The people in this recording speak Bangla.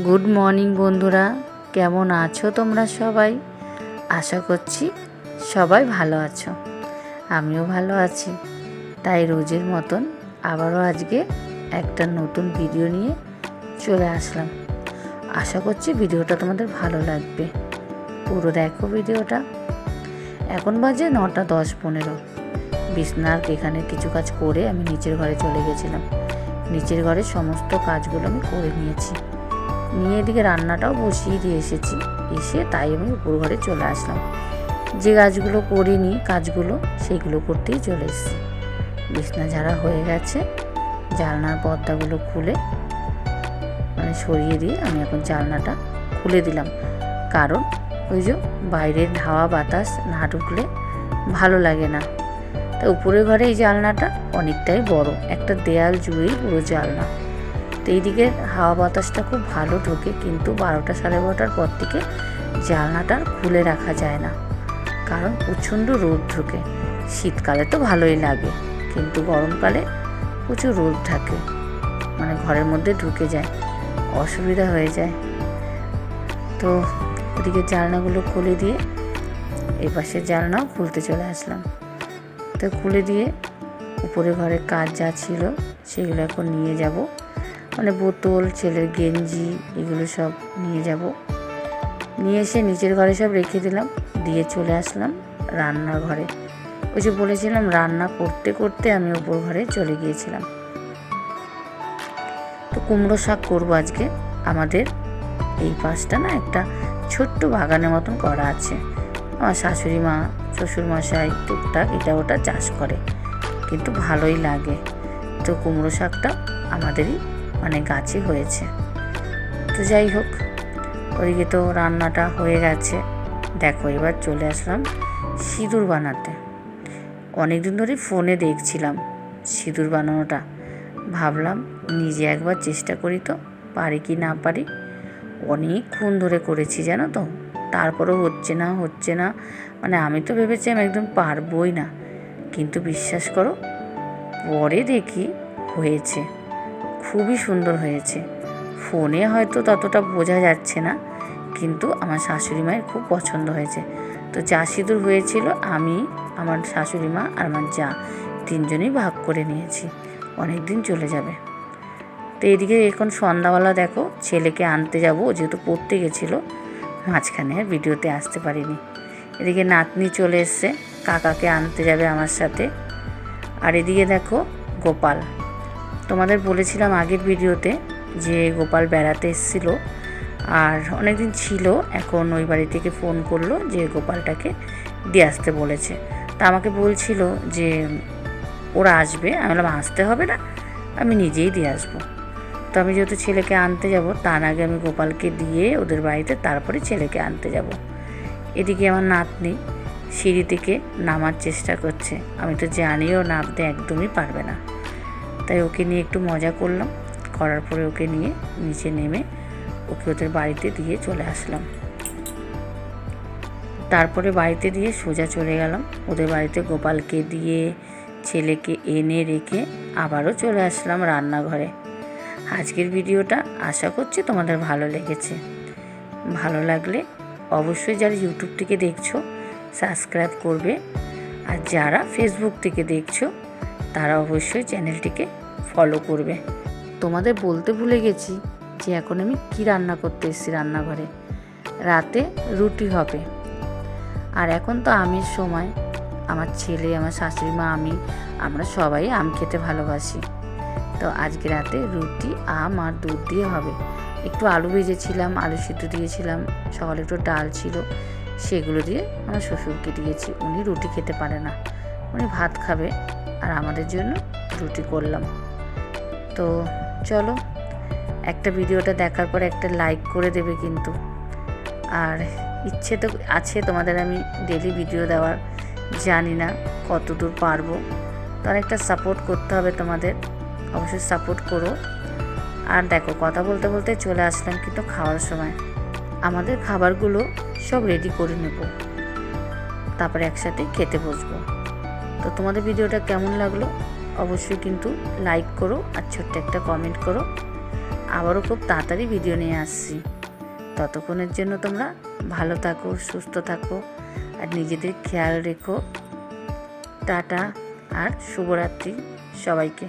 গুড মর্নিং বন্ধুরা, কেমন আছো তোমরা সবাই? আশা করছি সবাই ভালো আছো। আমিও ভালো আছি। তাই রোজের মতন আবারও আজকে একটা নতুন ভিডিও নিয়ে চলে আসলাম। আশা করছি ভিডিওটা তোমাদের ভালো লাগবে। পুরো দেখো ভিডিওটা। এখন বাজে 9টা 10-15। বিছনার এখানে কিছু কাজ করে আমি নিচের ঘরে চলে গেছিলাম। নিচের ঘরে সমস্ত কাজগুলো আমি করে নিয়েছি। নিয়ে এদিকে রান্নাটাও বসিয়ে দিয়ে এসেছি। এসে তাই আমি উপর ঘরে চলে আসলাম। যে কাজগুলো করিনি কাজগুলো সেইগুলো করতেই চলে এসেছি। বিছনা ঝাড়া হয়ে গেছে। জানলার পর্দাগুলো খুলে সরিয়ে দিয়ে আমি এখন জানলাটা খুলে দিলাম। কারণ ওই যে বাইরের হাওয়া বাতাস না ঢুকলে ভালো লাগে না। তা উপরের ঘরে এই জানলাটা অনেকটাই বড়, একটা দেয়াল জুড়েই পুরো জানলা। তো এইদিকে হাওয়া বাতাসটা খুব ভালো ঢোকে, কিন্তু 12টা 12:30টার পর থেকে জানলাটা খুলে রাখা যায় না, কারণ প্রচণ্ড রোদ ঢোকে। শীতকালে তো ভালোই লাগে, কিন্তু গরমকালে প্রচুর রোদ থাকে, ঘরের মধ্যে ঢুকে যায়, অসুবিধা হয়ে যায়। তো ওদিকে জানলাগুলো খুলে দিয়ে এই পাশের জানলাও খুলতে চলে আসলাম। তো খুলে দিয়ে উপরে ঘরে কাজ যা ছিল সেগুলো এখন নিয়ে যাব। বোতল, ছেলের গেঞ্জি, এগুলো সব নিয়ে যাব। নিয়ে এসে নিচের ঘরে সব রেখে দিলাম, দিয়ে চলে আসলাম রান্নার ঘরে। ওই যে বলেছিলাম রান্না করতে করতে আমি উপর ঘরে চলে গিয়েছিলাম। তো কুমড়ো শাক করবো আজকে। আমাদের এই পাশটা একটা ছোট্ট বাগানের মতন করা আছে। আমার শাশুড়ি মা, শ্বশুরমশাই টুকটাক এটা ওটা চাষ করে, কিন্তু ভালোই লাগে। তো কুমড়ো শাকটা আমাদেরই গাছে হয়েছে। তো যাই হোক, ওইদিকে তো রান্নাটা হয়ে গেছে। দেখো এবার চলে আসলাম সিঁদুর বানাতে। অনেক দিন ধরে ফোনে দেখছিলাম সিঁদুর বানানোটা। ভাবলাম নিজে একবার চেষ্টা করি, তো পারি কি না পারি। অনেকক্ষণ ধরে করেছি জানো তো, তারপরেও হচ্ছে না। আমি তো ভেবেছি আমি একদম পারবই না, কিন্তু বিশ্বাস করো পরে দেখি হয়েছে, খুবই সুন্দর হয়েছে। ফোনে হয়তো ততটা বোঝা যাচ্ছে না, কিন্তু আমার শাশুড়ি মায়ের খুব পছন্দ হয়েছে। তো যা সিঁদুর হয়েছিল আমি, আমার শাশুড়ি মা আর আমার যা তিনজনেই ভাগ করে নিয়েছি, অনেক দিন চলে যাবে। তো এদিকে এখন সন্ধ্যাবেলা দেখো ছেলেকে আনতে যাব, যেহেতু পড়তে গেছিলো, মাঝখানে ভিডিওতে আসতে পারিনি। এদিকে নাতনি চলে এসছে, কাকাকে আনতে যাবে আমার সাথে। আর এদিকে দেখো গোপাল, তোমাদের বলেছিলাম আগের ভিডিওতে যে গোপাল বেড়াতে এসেছিলো আর অনেক দিন ছিল। এখন ওই বাড়ি থেকে ফোন করলো যে গোপালটাকে দিয়ে আসতে বলেছে। তা আমাকে বলছিল যে ওরা আসবে। আমি বললাম আসতে হবে না, আমি নিজেই দিয়ে আসবো। তো আমি যেহেতু ছেলেকে আনতে যাব, তার আগে আমি গোপালকে দিয়ে ওদের বাড়িতে তারপরে ছেলেকে আনতে যাব। এদিকে আমার নাতনি সিঁড়ি থেকে নামার চেষ্টা করছে। আমি তো জানিও নামতে একদমই পারবে না, তাই ওকে নিয়ে একটু মজা করলাম। করার পরে ওকে নিয়ে নিচে নেমে ওকে ওদের বাড়িতে দিয়ে চলে আসলাম। তারপরে বাড়িতে দিয়ে সোজা চলে গেলাম ওদের বাড়িতে। গোপালকে দিয়ে ছেলেকে এনে রেখে আবারও চলে আসলাম রান্নাঘরে। আজকের ভিডিওটা আশা করছি তোমাদের ভালো লেগেছে। ভালো লাগলে অবশ্যই যারা ইউটিউব থেকে দেখছো সাবস্ক্রাইব করবে, আর যারা ফেসবুক থেকে দেখছো তারা অবশ্যই চ্যানেলটিকে ফলো করবে। তোমাদের বলতে ভুলে গেছি যে এখন আমি কি রান্না করতে এসেছি রান্নাঘরে। রাতে রুটি হবে। আর এখন তো আমের সময়, আমার ছেলে, আমার শাশুড়ি মা, আমরা সবাই আম খেতে ভালোবাসি। তো আজকে রাতে রুটি, আম আর দুধ দিয়ে হবে। একটু আলু ভেজেছিলাম, আলু সিদ্ধ দিয়েছিলাম, সকালে একটু ডাল ছিল, সেগুলো দিয়ে আমার শ্বশুরকে দিয়েছি। উনি রুটি খেতে পারে না, উনি ভাত খাবে, আর আমাদের জন্য রুটি করলাম। তো চলো, একটা ভিডিওটা দেখার পর একটা লাইক করে দেবে কিন্তু। আর ইচ্ছে তো আছে তোমাদের আমি ডেলি ভিডিও দেওয়ার, জানি না কত দূর পারবো। তার একটা সাপোর্ট করতে হবে তোমাদের, অবশ্যই সাপোর্ট করো। আর দেখো কথা বলতে বলতে চলে আসলাম কিন্তু খাওয়ার সময়। আমাদের খাবারগুলো সব রেডি করে নেব, তারপরে একসাথে খেতে বসবো। তো তোমাদের ভিডিওটা কেমন লাগলো অবশ্যই কিন্তু লাইক করো, আর ছোট্ট একটা কমেন্ট করো। আবারও খুব তাড়াতাড়ি ভিডিও নিয়ে আসছি। ততক্ষণের জন্য তোমরা ভালো থাকো, সুস্থ থাকো আর নিজেদের খেয়াল রেখো। টাটা আর শুভরাত্রি সবাইকে।